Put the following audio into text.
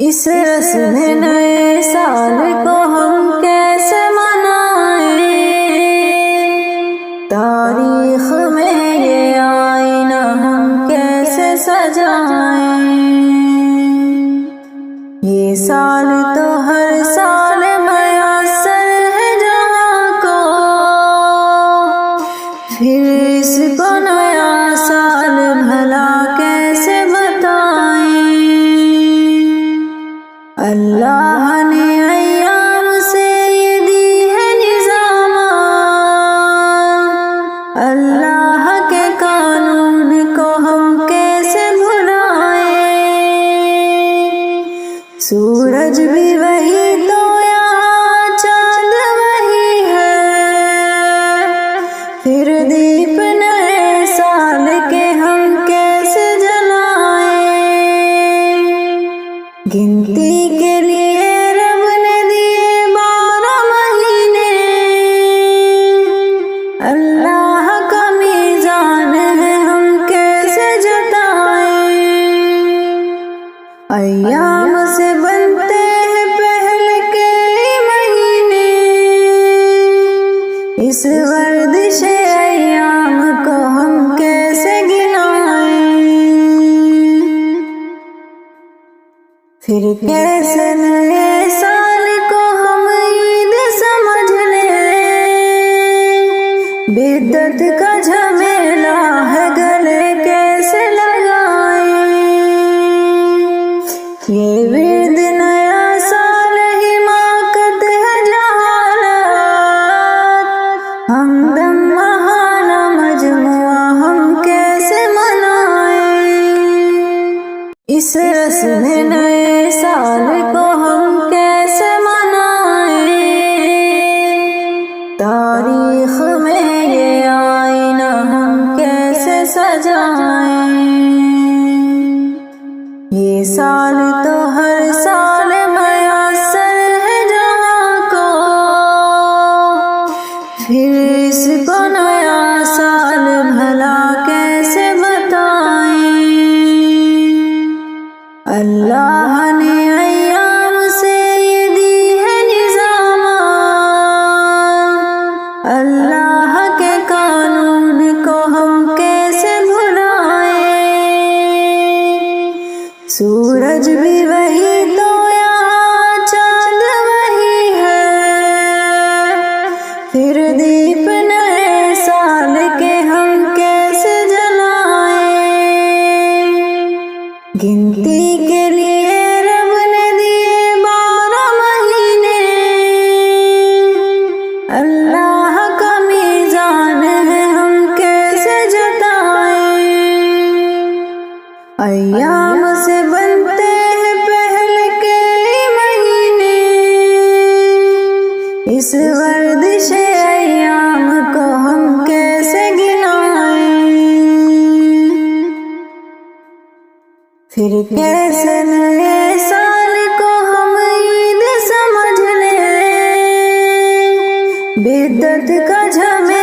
اس رسم نئے سال کو ہم کیسے منائیں، تاریخ میں یہ آئینہ ہم کیسے سجائیں۔ یہ سال تو ہر سال میسر ہے جہاں کو، پھر اس کو نیا سال بھلا کیسے بتائیں۔ اللہ نے ایام سے یہ دی ہے نظامات، اللہ کے قانون کو ہم کیسے بھلائیں۔ سورج بھی وہی تو یہاں چاند وہی ہے، پھر دیپ نئے سال کے ہم کیسے جلائیں۔ گنتی کے لیے رب نے دیے 12 مہینے، اللہ کا میزان ہے ہم کیسے جتائیں۔ ایام سے بنتے ہیں پہلے کے مہینے، اس گردش ایام کو ہم کیسے گنائیں۔ پھر کیسے نئے سال کو ہم عید سمجھ لیں، بدعت کا جھمیلا ہے گلے کیسے لگائیں۔ یہ ورد نیا سال حماقت ہے جہالت، ہمدم بہانا مجموعہ ہم کیسے منائیں۔ اس رسم نئے سال کو ہم کیسے منائیں، تاریخ میں یہ آئینہ ہم کیسے سجائیں۔ یہ سال تو ہر سال میسر ہے جہاں کو، پھر اس کو نیا سال بھلا کیسے بتائیں۔ اللہ نے ایام سے یہ دی ہے نظامات، اللہ کے قانون کو ہم کیسے بھلائیں۔ سورج بھی وہی تو یہاں چاند وہی ہے، پھر دیپ نئے سال کے ہم کیسے جلائیں۔ گنتی کے لیے رب نے دیے 12 مہینے، اللہ کا میزان ہے ہم کیسے جتائیں۔ ایام سے بنتے ہیں پہلے کے مہینے، اس گردش ایام کو ہم کیسے گنائیں۔ پھر کیسے نئے سال کو ہم عید سمجھ لیں، بدعت کا جھمیلا